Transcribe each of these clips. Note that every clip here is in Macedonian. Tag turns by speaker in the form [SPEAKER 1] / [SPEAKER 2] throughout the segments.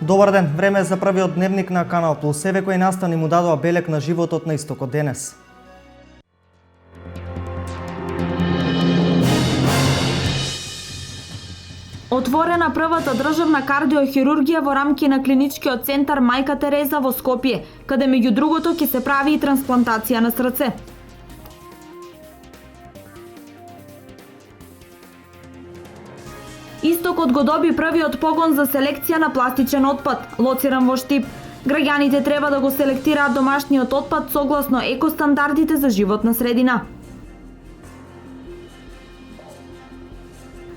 [SPEAKER 1] Добар ден, време е за првиот дневник на Канал Плюс. Еве кои настани му дадоа белек на животот на истокот денес.
[SPEAKER 2] Отворена првата државна кардиохирургија во рамки на клиничкиот центар Мајка Тереза во Скопје, каде меѓу другото ќе се прави и трансплантација на срце. Истокот го доби првиот погон за селекција на пластичен отпад, лоциран во Штип. Граѓаните треба да го селектираат домашниот отпад согласно екостандардите за животна средина.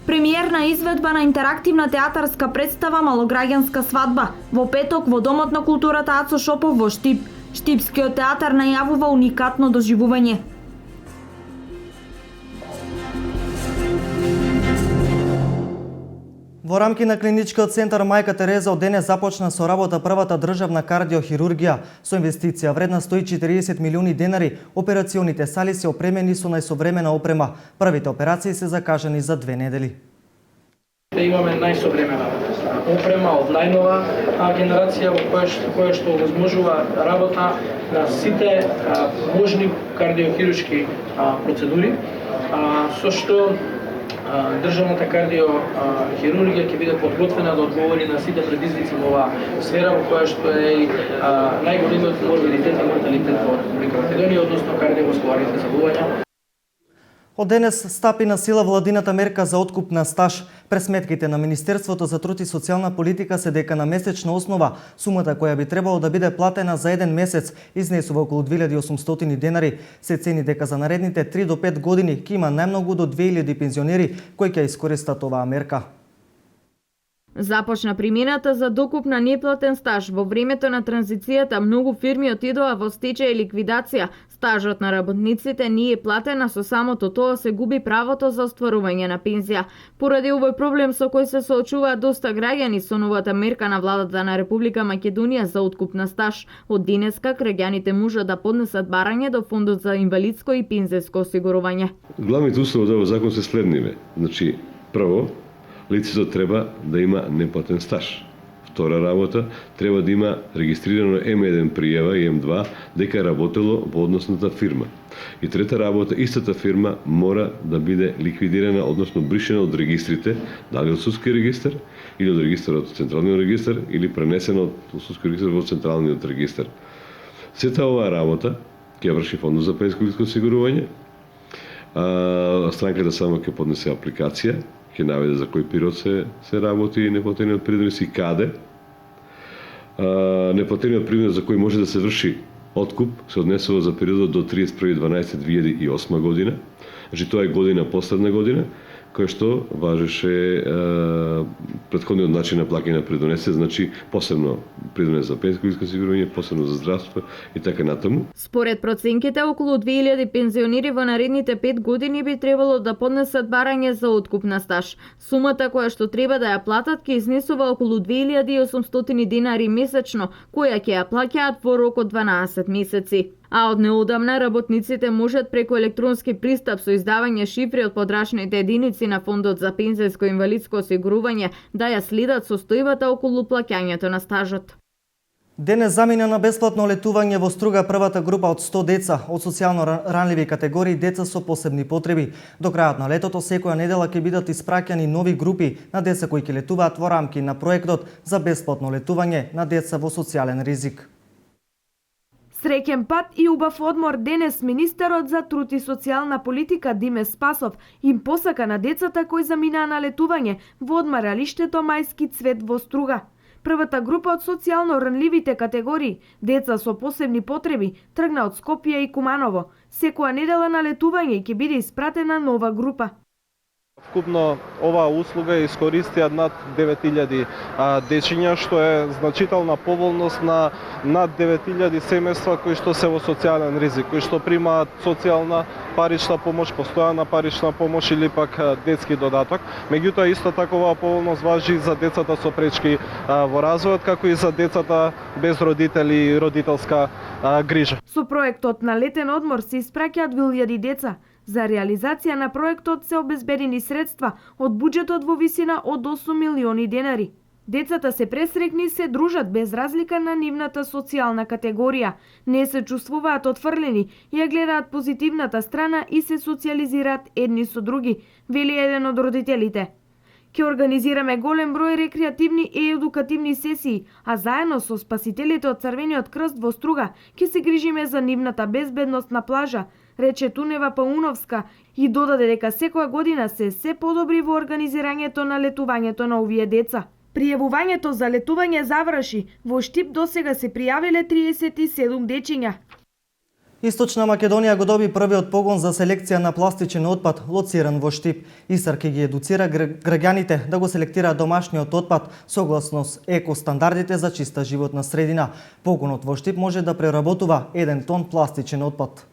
[SPEAKER 2] Премиерна изведба на интерактивна театарска представа Малограѓанска свадба во петок во Домот на културата Ацо Шопов во Штип. Штипскиот театар најавува уникатно доживување.
[SPEAKER 1] Во рамки на клиничкиот центар Мајка Тереза од денес започна со работа првата државна кардиохирургија со инвестиција вредна 140 милиони денари. Операционите сали се опремени со најсовремена опрема. Првите операции се закажани за 2 недели.
[SPEAKER 3] Имаме најсовремена опрема од најнова генерација во која што возможува работа на сите можни кардиохируршки процедури, со што државната кардиохирургија ќе биде подготвена да одговори на сите предизвици во оваа сфера во која што е најголемиот морбидитет и морталитет во Република Македонија, односно кардиоваскуларните заболувања.
[SPEAKER 1] Од денес стапи на сила владината мерка за откуп на стаж. Пресметките на Министерството за труд и социјална политика се дека на месечна основа сумата која би требало да биде платена за еден месец изнесува околу 2800 денари. Се цени дека за наредните 3 до 5 години ќе има најмногу до 2000 пензионери кои ќе искористат оваа мерка.
[SPEAKER 2] Започна примината за докуп на неплатен стаж. Во времето на транзицијата многу фирми отидоа во стечај и ликвидација. Стажот на работниците не е платен, а со самото тоа се губи правото за остварување на пензија. Поради овој проблем со кој се соочуваат доста граѓани со новата мерка на владата на Република Македонија за откуп на стаж, од денеска граѓаните можат да поднесат барање до Фондот за инвалидско и пензијско осигурување.
[SPEAKER 4] Главните услови за овој закон се следниве. Значи, прво, лицето треба да има неплатен стаж. Втора работа, треба да има регистрирано М1 пријава и М2 дека работело во односната фирма. И трета работа, истата фирма мора да биде ликвидирана, односно бришена од регистрите, дали од судски регистар или од регистарот, централниот регистар, или пренесена од судски регистар во централниот регистар. Сета оваа работа ќе врши Фондот за пензијско осигурување. Странката само ќе поднесе апликација, ќе наведе за кој период се работи неплатениот придонес и каде. Неплатениот придонес за кој може да се врши откуп се однесува за периодот до 31.12.2008 година. Значи тоа е година последна година, која што важеше претходниот начин на плаќање на придонесе, значи посебно придонес за пензијско осигурување, посебно за здравство и така натаму.
[SPEAKER 2] Според проценките, околу 2000 пензионери во наредните 5 години би требало да поднесат барање за откуп на стаж. Сумата која што треба да ја платат ќе изнесува околу 2800 денари месечно, која ќе ја плаќаат во рок од 12 месеци. А од неодамна работниците можат преку електронски пристап со издавање шифри од подрачните единици на Фондот за пензијско и инвалидско осигурување да ја следат состојбата околу плаќањето на стажот.
[SPEAKER 1] Денес замина на бесплатно летување во Струга првата група од 100 деца од социјално ранливи категории деца со посебни потреби. До крајот на летото секоја недела ќе бидат испраќани нови групи на деца кои ќе летуваат во рамки на проектот за бесплатно летување на деца во социјален ризик.
[SPEAKER 5] Среќен пат и убав одмор денес министерот за труд и социјална политика Диме Спасов им посака на децата кои заминаа на летување во одмаралиштето Мајски цвет во Струга. Првата група од социјално ранливите категории, деца со посебни потреби, тргна од Скопје и Куманово. Секоја недела на летување ќе биде испратена нова група.
[SPEAKER 6] Вкупно оваа услуга искористија над 9000 дечиња, што е значителна поволност на над 9000 семејства кои што се во социјален ризик, кои што примаат социјална парична помош, постојана парична помош или пак детски додаток. Меѓутоа исто така оваа поволност важи и за децата со пречки во развојот, како и за децата без родители и родителска грижа.
[SPEAKER 5] Со проектот на летен одмор се испраќаат 2000 деца. За реализација на проектот се обезбедени средства од буџетот во висина од 8 милиони денари. Децата се пресрекни и се дружат без разлика на нивната социјална категорија. Не се чувствуваат отфрлени, ја гледаат позитивната страна и се социјализираат едни со други, вели еден од родителите. Ќе организираме голем број рекреативни и едукативни сесии, а заедно со спасителите од Црвениот крст во Струга ќе се грижиме за нивната безбедност на плажа, рече Тунева Пауновска и додаде дека секоја година се подобри во организирањето на летувањето на овие деца. Пријавувањето за летување заврши. Во Штип досега се пријавиле 37 дечиња.
[SPEAKER 1] Источна Македонија го доби првиот погон за селекција на пластичен отпад, лоциран во Штип. Исар ќе ги едуцира граѓаните да го селектираат домашниот отпад согласно екостандардите за чиста животна средина. Погонот во Штип може да преработува 1 тон пластичен отпад.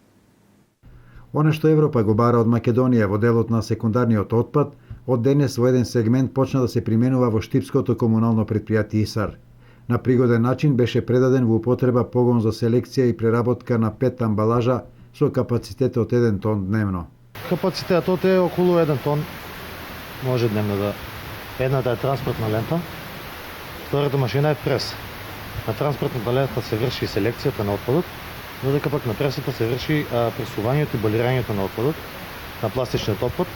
[SPEAKER 7] Оно што Европа го бара од Македонија во делот на секундарниот отпад, од денес во еден сегмент почна да се применува во Штипското комунално предпријатие Исар. На пригоден начин беше предаден во употреба погон за селекција и преработка на 5 амбалажа со капацитет од 1 тон дневно.
[SPEAKER 8] Капацитетот е околу 1 тон. Може дневно да... Едната е транспортна лента, втората машина е прес. На транспортната лента се врши селекцијата на отпадот, додека пак на пресата се врши пресувањето и балирањето на отпадот, на пластичниот отпад.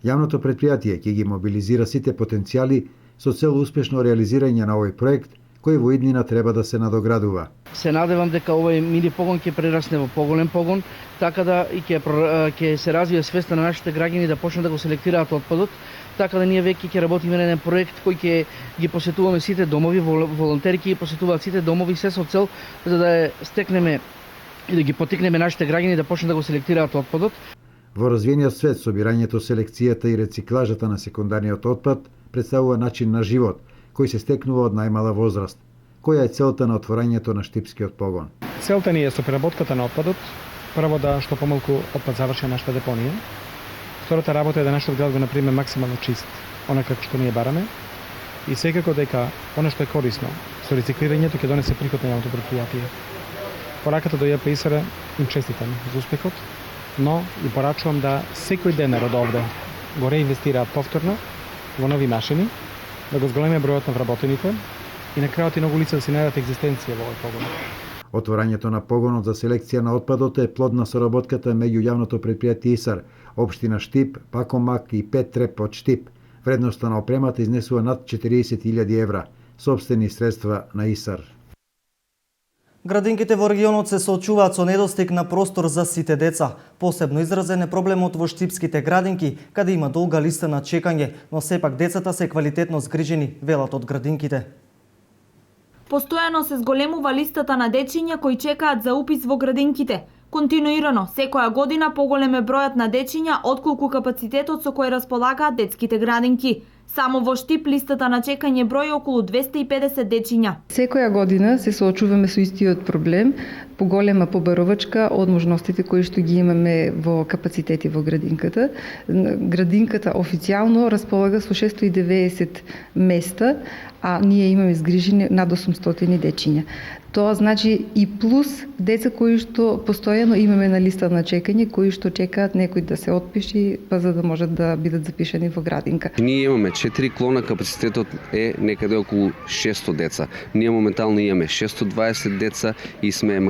[SPEAKER 7] Јавното предпријатие ќе ги мобилизира сите потенцијали со цел успешно реализирање на овој проект, кој во иднина треба да се надоградува.
[SPEAKER 9] Се надевам дека овој мини погон ќе прерасне во поголем погон, така да и ќе се развие свеста на нашите граѓани да почнат да го селектираат отпадот, така да ние веќе ќе работиме на еден проект кој ќе ги посетуваме сите домови, волонтери ќе ги посетуваат сите домови, се со цел за да стекнеме и да ги поттикнеме нашите граѓани да почнат да го селектираат отпадот.
[SPEAKER 7] Во развиениот свет, собирањето, селекцијата и рециклажата на секундарниот отпад представува начин на живот, кој се стекнува од најмала возраст. Која е целта на отворањето на Штипскиот погон?
[SPEAKER 10] Целта ни е со преработката на отпадот, прво да што помалку отпад заврши на нашата депонија. Втората работа е да нашиот град го направиме максимално чист, онакако што ние бараме. И секако дека она што е корисно со рециклирањето ќе донесе приход на јавното предпријатие. Пораката до ЈП Исар им честитам за успехот, но и порачувам да секој денар од овде го реинвестираат повторно во нови машини, да го зголеме бројот на вработените и на крајот и многу лица да си најдат екзистенција во овој погон.
[SPEAKER 7] Отворањето на погонот за селекција на отпадот е плод на соработката меѓу јавното предпријатие Исар, општина Штип, Пакомак и Петреп од Штип. Вредноста на опремата изнесува над 40.000 евра, сопствени средства на Исар.
[SPEAKER 1] Градинките во регионот се соочуваат со недостиг на простор за сите деца. Посебно изразен е проблемот во штипските градинки, каде има долга листа на чекање, но сепак децата се квалитетно згрижени, велат од градинките.
[SPEAKER 2] Постојано се зголемува листата на дечиња кои чекаат за упис во градинките. Континуирано, секоја година поголем е бројот на дечиња отколку капацитетот со кој располагаат детските градинки. Само во Штип листата на чекање брои околу 250 дечиња.
[SPEAKER 11] Секоја година се соочуваме со истиот проблем, поголема побаровачка од можностите кои што ги имаме во капацитети во градинката. Градинката официјално располага со 690 места, а ние имаме згрижени над 800 дечиња. Тоа значи и плюс деца кои што постојано имаме на листа на чекање, кои што чекаат некој да се отпиши, па за да можат да бидат запишани во градинка.
[SPEAKER 12] Ние имаме 4 клона, капацитетот е некаде околу 600 деца. Ние моментално имаме 620 деца и сме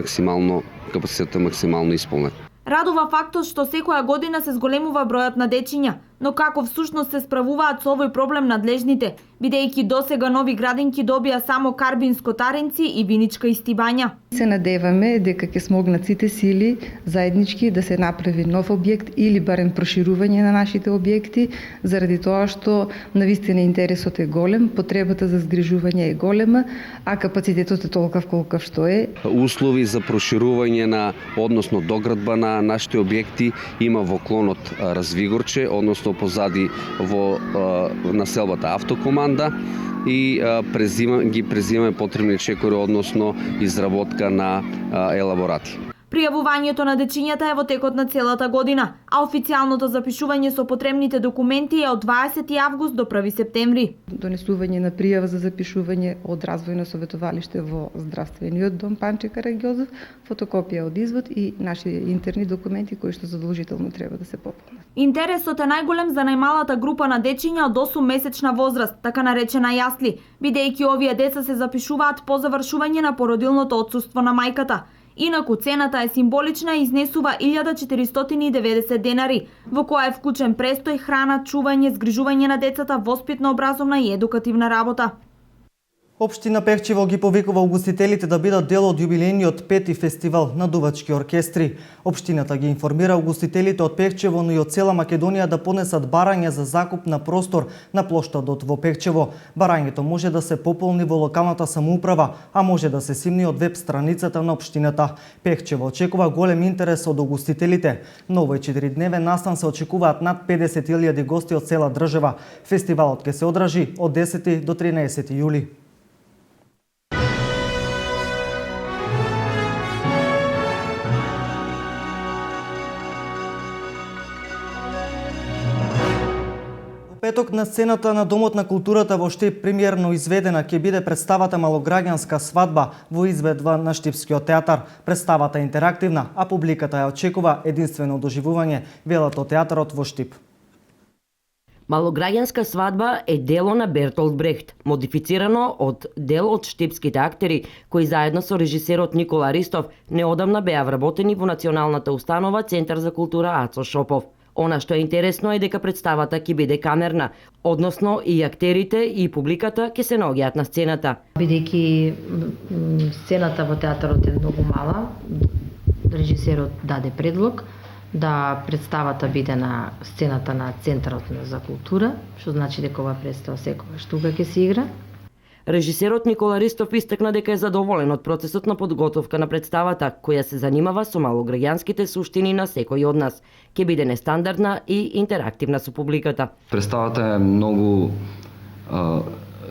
[SPEAKER 12] капацитетот максимално исполнет.
[SPEAKER 2] Радува фактот што секоја година се зголемува бројот на дечиња, но како всушност се справуваат со овој проблем надлежните, бидејќи досега нови градинки добија само карбин-скотаренци и виничка истибања.
[SPEAKER 11] Се надеваме дека ќе смогнат сите сили заеднички да се направи нов објект или барем проширување на нашите објекти, заради тоа што навистина интересот е голем, потребата за згрижување е голема, а капацитетот е толков колков што е.
[SPEAKER 12] Услови за проширување односно доградба на нашите објекти има во клонот Развигорче, односно позади во населбата Автокоманда и ги презимаме потребни чекори, односно изработка на елаборати.
[SPEAKER 2] Пријавувањето на дечињата е во текот на целата година, а официјалното запишување со потребните документи е од 20 август до 1 септември.
[SPEAKER 11] Донесување на пријава за запишување од развојно советовалиште во здравствениот дом Панче Караѓозов, фотокопија од извод и наши интерни документи кои што задолжително треба да се пополнат.
[SPEAKER 2] Интересот е најголем за најмалата група на дечиња од 8-месечна возраст, така наречена јасли, бидејќи овие деца се запишуваат по завршување на породилното отсуство на мајката. Инаку цената е символична и изнесува 1490 денари, во која е вклучен престој, храна, чување, згрижување на децата, воспитно-образовна и едукативна работа.
[SPEAKER 1] Општина Пехчево ги повикува угостителите да бидат дел од јубилејниот 5-ти фестивал на дувачки оркестри. Општината ги информира угостителите од Пехчево, но и од цела Македонија да поднесат барање за закуп на простор на плоштадот во Пехчево. Барањето може да се пополни во локалната самоуправа, а може да се симни од веб страницата на општината. Пехчево очекува голем интерес од угостителите. На овој 4-дневен настан се очекуваат над 50.000 гости од цела држава. Фестивалот ќе се одржи од 10 до 13 јули. Петок на сцената на Домот на културата во Штип премиерно изведена ќе биде представата Малограѓанска свадба во изведба на Штипскиот театар. Представата е интерактивна, а публиката ја очекува единствено доживување, велат од театарот во Штип.
[SPEAKER 13] Малограѓанска свадба е дело на Бертолд Брехт, модифицирано од дел од штипските актери, кои заедно со режисерот Никола Ристов неодамна беа вработени во Националната установа Центар за култура Ацо Шопов. Она што е интересно е дека представата ќе биде камерна, односно и актерите и публиката ќе се наоѓаат на сцената.
[SPEAKER 14] Бидејќи сцената во театарот е многу мала, режисерот даде предлог да представата биде на сцената на Центарот за култура, што значи дека ова представа секогаш тука ќе се игра.
[SPEAKER 13] Режисерот Никола Ристов истакна дека е задоволен од процесот на подготовка на представата, која се занимава со малограѓанските суштини на секој од нас. Ќе биде нестандардна и интерактивна со публиката.
[SPEAKER 15] Представата е многу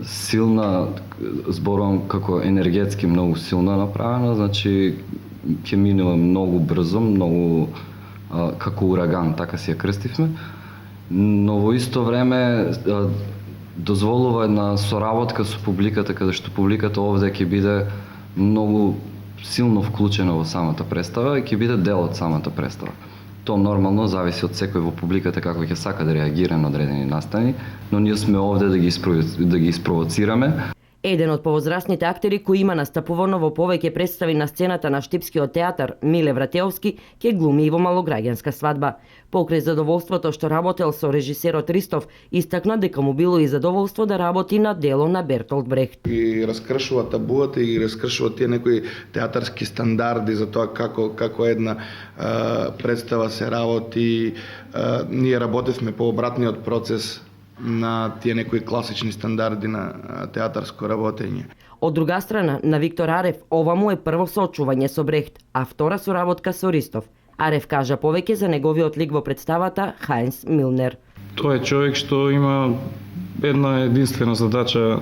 [SPEAKER 15] силна, зборувам како енергетски многу силна направена, значи ќе минува многу брзо, многу како ураган, така си ја крстивме. Но во исто време дозволува една соработка со публиката, каде што публиката овде ќе биде многу силно вклучена во самата представа и ќе биде дел од самата представа. Тоа нормално зависи од секој во публиката како ќе сака да реагира на одредени настани, но ние сме овде да ги испровоцираме.
[SPEAKER 13] Еден од повозрастните актери кои има настапувано во повеќе представи на сцената на Штипскиот театар, Миле Вратеовски, ќе глуми и во Малограѓанска свадба. Покрај задоволството што работел со режисерот Ристов, истакна дека му било и задоволство да работи на дело на Бертолд Брехт.
[SPEAKER 16] И раскршува табуата и раскршува тие некои театарски стандарди за тоа како една представа се работи. Ние работевме по обратниот процес на тие некои класични стандарди на театарско работење.
[SPEAKER 13] Од друга страна, на Виктор Арев ова му е прво соочување со Брехт, а втора соработка со Ристов. Арев кажа повеќе за неговиот лик во представата Хајнс Милнер.
[SPEAKER 17] Тој е човек што има една единствена задача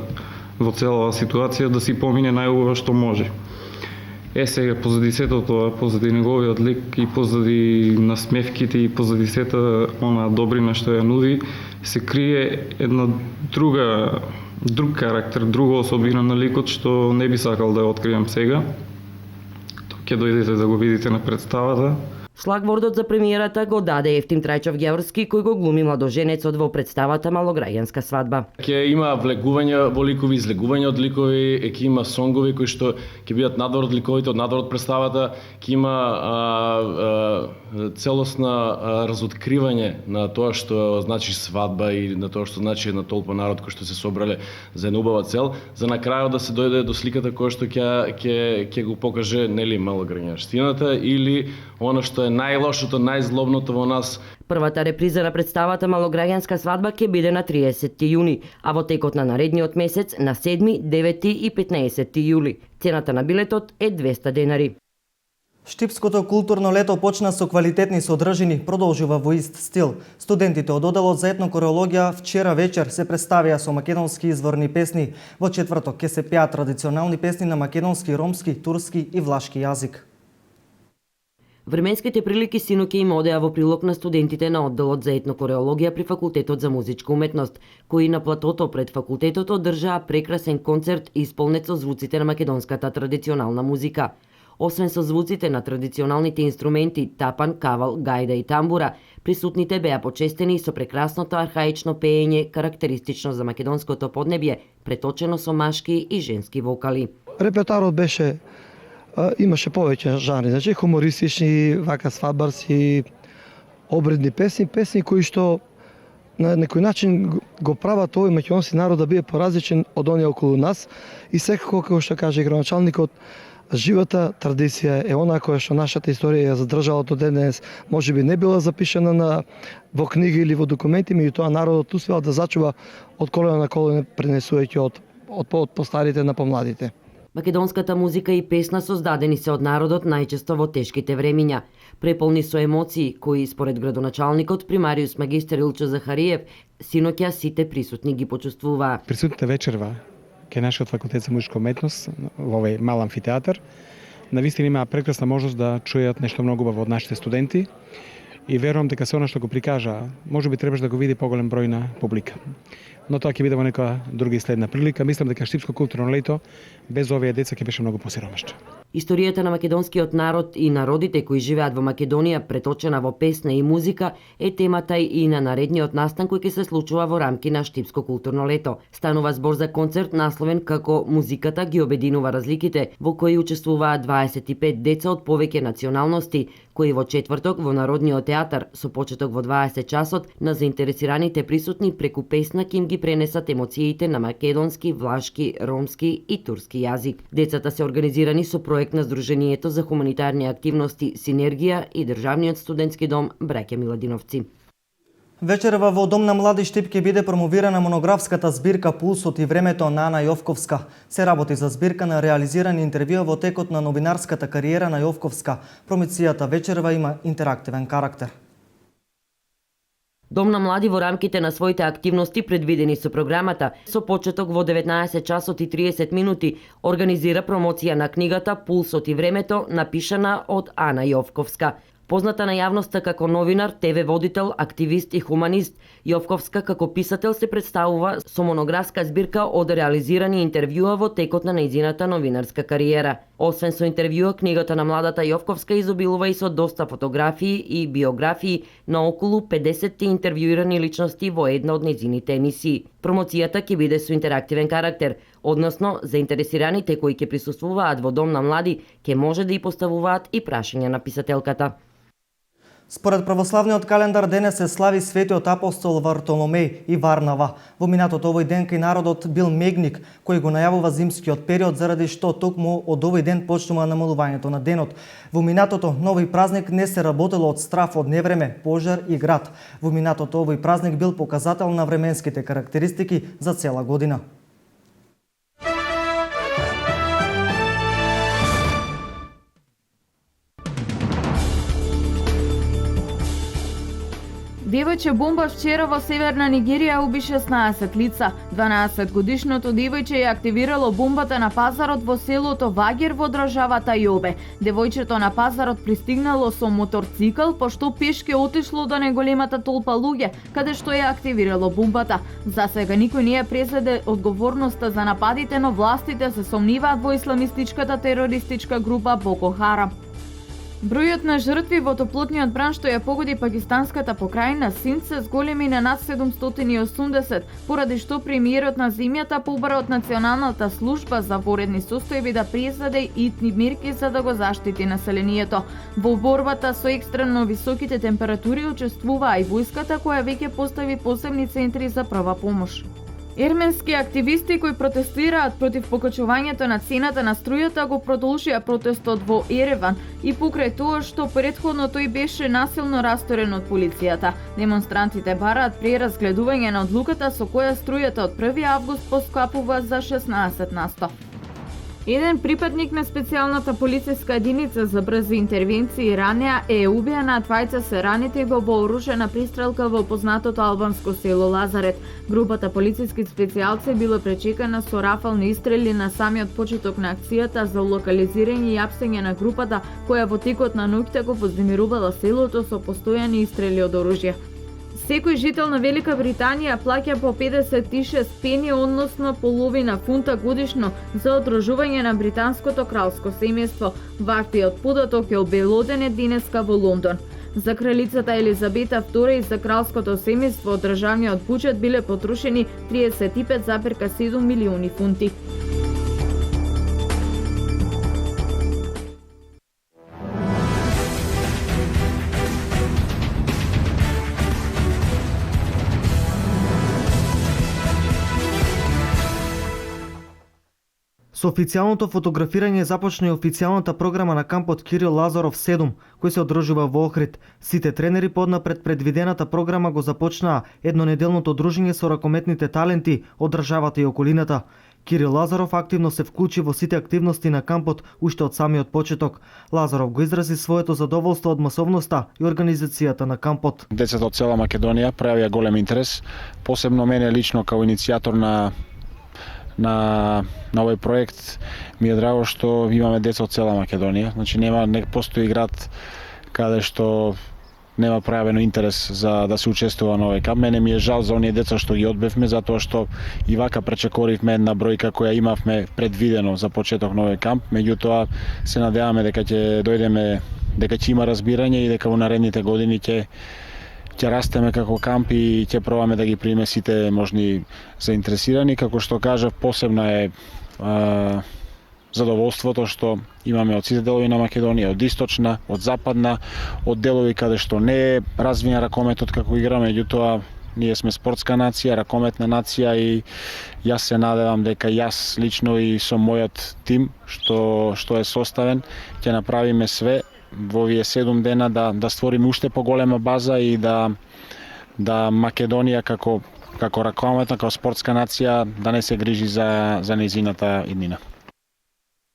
[SPEAKER 17] во целава ситуација да си помине најубаво што може. Сега позади сето тоа, позади неговиот лик и позади насмевките и позади сета она добрина што ја нуди, се крие една друг карактер, друга особина на ликот што не би сакал да ја открием сега. Тоа ќе дојдете да го видите на представата.
[SPEAKER 13] Шлагвордот за премиерата го даде Евтим Трајчов Георски, кој го глуми младоженецот во представата Малограѓанска свадба.
[SPEAKER 18] Ќе има влегување во ликови, излегување од ликови, ќе има сонгови кои што ќе бидат надвор од ликовите, од надвор од представата, ќе има целосна разоткривање на тоа што значи свадба и на тоа што значи една толпа народ кој што се собрале за една убава цел, за на крајот да се дојде до сликата која што ќе го покаже нели малограѓанштината или она што е најлошото, најзлобното во нас.
[SPEAKER 13] Првата реприза на представата Малограѓанска свадба ќе биде на 30 јуни, а во текот на наредниот месец на 7, 9 и 15 јули. Цената на билетот е 200 денари.
[SPEAKER 1] Штипското културно лето почна со квалитетни содржини, продолжува во ист стил. Студентите од одделот за етнокореологија вчера вечер се представија со македонски изворни песни. Во четврток ќе се пеат традиционални песни на македонски, ромски, турски и влашки јазик.
[SPEAKER 13] Временските прилики синоќа им одеа во прилог на студентите на одделот за етнокореологија при Факултетот за музичка уметност, кои на платото пред факултетот одржаа прекрасен концерт исполнет со звуците на македонската традиционална музика. Освен со звуците на традиционалните инструменти тапан, кавал, гајда и тамбура, присутните беа почестени со прекрасното архаично пеење карактеристично за македонското поднебје, преточено со машки и женски вокали.
[SPEAKER 19] Репертоарот беше имаше повеќе жанри, значи хумористични, вака свадбарски, обредни песни кои што на некој начин го прават овој македонски народ да биде поразличен од оние околу нас и секако, како што каже градоначалникот, живата традиција е она која што нашата историја ја задржала до денес, можеби не била запишана во книги или во документи, меѓутоа народот успеал да зачува од колено на колено, пренесувајќи од постарите на помладите.
[SPEAKER 13] Македонската музика и песна создадени се од народот најчесто во тешките времиња, преполни со емоции кои според градоначалникот примариус магистер Илчо Захариев синоќа сите присутни ги почувствуваа.
[SPEAKER 10] Присутните вечерва кај нашиот факултет за музичка уметност во овој мал амфитеатар навистина имаа прекрасна можност да чујат нешто многу убаво од нашите студенти и верувам дека се она што го прикажа можеби требаш да го види поголем број на публика. Но тоа ќе биде во некоја друга и следна прилика. Мислам дека Штипско културно лето без овие деца ќе беше многу посиромашно.
[SPEAKER 13] Историјата на македонскиот народ и народите кои живеат во Македонија, преточена во песна и музика, е темата и на наредниот настан кој ќе се случува во рамки на Штипско културно лето. Станува збор за концерт насловен како "Музиката ги обединува разликите", во кој учествуваат 25 деца од повеќе националности, кои во четврток во Народниот театар со почеток во 20 часот на заинтересираните присутни преку песна ќе им ги пренесат емоциите на македонски, влашки, ромски и турски јазик. Децата се организирани со проект на Сдруженијето за хуманитарни активности Синергија и Државниот студентски дом Браќа Миладиновци.
[SPEAKER 1] Вечерва во Дом на млади Штип ќе биде промовирана монографската збирка Пулсот и времето на Ана Јовковска. Се работи за збирка на реализирани интервјуа во текот на новинарската кариера на Јовковска. Промоцијата вечерва има интерактивен карактер.
[SPEAKER 13] Дом на млади во рамките на своите активности предвидени со програмата, со почеток во 19 часот и 30 минути, организира промоција на книгата Пулсот и времето, напишана од Ана Јовковска. Позната на јавноста како новинар, ТВ водител, активист и хуманист, Јовковска како писател се представува со монографска збирка од реализирани интервјуа во текот на нејзината новинарска кариера. Освен со интервјуа, книгата на младата Јовковска изобилува и со доста фотографии и биографии на околу 50 интервјуирани личности во една од нејзините емисии. Промоцијата ќе биде со интерактивен карактер, односно заинтересираните кои ќе присуствуваат во Дом на млади ќе може да и поставуваат и прашања на писателката.
[SPEAKER 1] Според православниот календар денес се слави светиот апостол Вартоломеј и Варнава. Во минатото овој ден кај народот бил мегник кој го најавува зимскиот период, заради што токму од овој ден почнува намалувањето на денот. Во минатото нови празник не се работело од страф од невреме, пожар и град. Во минатото овој празник бил показател на временските карактеристики за цела година.
[SPEAKER 2] Девојче бомба вчера во северна Нигерија уби 16 лица. 12-годишното девојче ја активирало бомбата на пазарот во селото Вагер во државата Јобе. Девојчето на пазарот пристигнало со моторцикл, пошто пешке отишло до неголемата толпа луѓе, каде што ја активирало бомбата. За сега никој не ја презеде одговорноста за нападите, но властите се сомниваат во исламистичката терористичка група Боко Харам. Бројот на жртви во топлотниот бран што ја погоди пакистанската покрајна Синд се зголеми на над 780, поради што премиерот на земјата побара од Националната служба за воредни состојби да презеде итни мерки за да го заштити населението. Во борбата со екстремно високите температури учествуваа и војската која веќе постави посебни центри за прва помош. Ерменски активисти кои протестираат против покачувањето на цената на струјата го продолжија протестот во Ереван и покрај тоа што претходно тој беше насилно расторен од полицијата. Демонстрантите бараат преразгледување на одлуката со која струјата од 1 август поскапува за 16%. Еден припадник на специјалната полициска единица за брзи интервенции ранеа е убиен, а двајца се ранети во вооружена пристрелка во познатото албанско село Лазарет. Групата полициски специјалци била пречекана со рафални истрели на самиот почеток на акцијата за локализирање и апсење на групата, која во текот на ноќта го вознемирувала селото со постојани истрели од оружје. Секој жител на Велика Британија плаќа по 56 пени, односно половина фунта годишно за одружување на британското кралско семејство. Ваквиот податок е обелоден денеска во Лондон. За кралицата Елизабета II и за кралското семејство од државниот буџет биле потрошени 35,7 милиони фунти.
[SPEAKER 1] Со официјалното фотографирање започна и официјалната програма на кампот Кирил Лазаров 7, кој се одржува во Охрид. Сите тренери поднапред предвидената програма го започнаа еднонеделното дружење со ракометните таленти од државата и околината. Кирил Лазаров активно се вклучи во сите активности на кампот уште од самиот почеток. Лазаров го изрази своето задоволство од масовноста и организацијата на кампот.
[SPEAKER 20] Децата од цела Македонија пројавија голем интерес, посебно мене лично као иницијатор на овој проект ми е драго што имаме деца од цела Македонија. Значи не постои град каде што нема пројавено интерес за да се учествува на овој камп. Мене ми е жал за оние деца што ги одбевме, затоа што и вака пречекоривме една бројка која имавме предвидено за почеток на овој камп. Меѓутоа се надеваме дека ќе дојдеме, дека ќе има разбирање и дека во наредните години ќе растеме како камп и ќе пробаме да ги примеме сите можни заинтересирани. Како што кажав, посебно е задоволството што имаме од сите делови на Македонија, од источна, од западна, од делови каде што не е развиен ракометот како игра, меѓутоа ние сме спортска нација, ракометна нација и јас се надевам дека јас лично и со мојот тим што е составен ќе направиме све во овие 7 дена да створиме уште поголема база и да Македонија како ракометна, како спортска нација да не се грижи за нејзината иднина.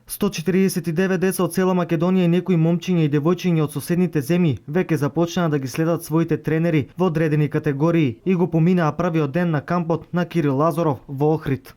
[SPEAKER 1] 149 деца од цела Македонија и некои момчиња и девојчиња од соседните земји веќе започнаа да ги следат своите тренери во одредени категории и го поминаа првиот ден на кампот на Кирил Лазаров во Охрид.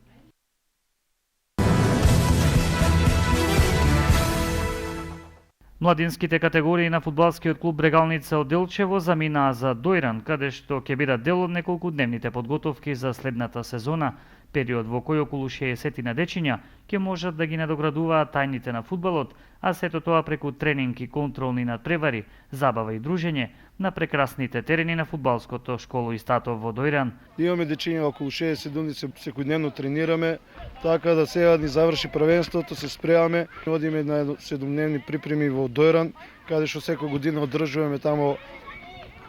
[SPEAKER 21] Младинските категории на фудбалскиот клуб Брегалница од Делчево заминаа за Дојран, каде што ќе бидат дел од неколкудневните подготовки за следната сезона, период во кој околу 60 дечиња ќе можат да ги надоградуваат тајните на фудбалот, а сето тоа преку тренинг и контролни надпревари, забава и дружење на прекрасните терени на фудбалското школо и статов во Дојран.
[SPEAKER 22] Имаме дечиња околу 60 дни секојдневно тренираме, така да сега ни заврши првенството, се спреаме, одиме на 7-дневни припреми во Дојран, каде што секоја година одржуваме тамо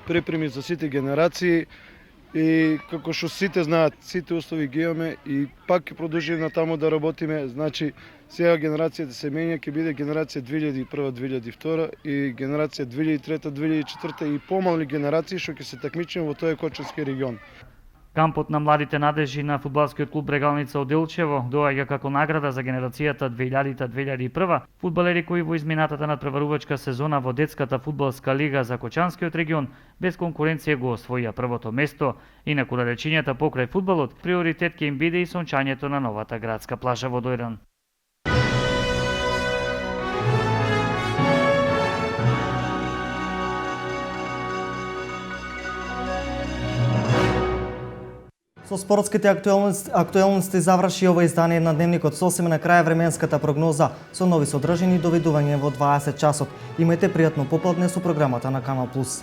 [SPEAKER 22] припреми за сите генерации. И како што сите знаат, сите услови ги имаме и пак ќе продолжиме на тамо да работиме. Значи, сега генерацијата се менја, ќе биде генерација 2001-2002 и генерација 2003-2004 и помални генерации што ќе се такмичиме во тој Кочански регион.
[SPEAKER 21] Кампот на младите надежи на фудбалскиот клуб Брегалница од Делчево доаѓа како награда за генерацијата 2000-2001, фудбалери кои во изминатата надпреварувачка сезона во детската фудбалска лига за Кочанскиот регион без конкуренција го освоија првото место. Инаку на дечињата покрај фудбалот, приоритет ќе им биде и сончањето на новата градска плажа во Дојран.
[SPEAKER 1] Со спортските актуелности заврши ова издание на Дневникот со освен на крај временската прогноза со нови содржини и доведување во 20 часот. Имајте пријатно попладне со програмата на Канал Плюс.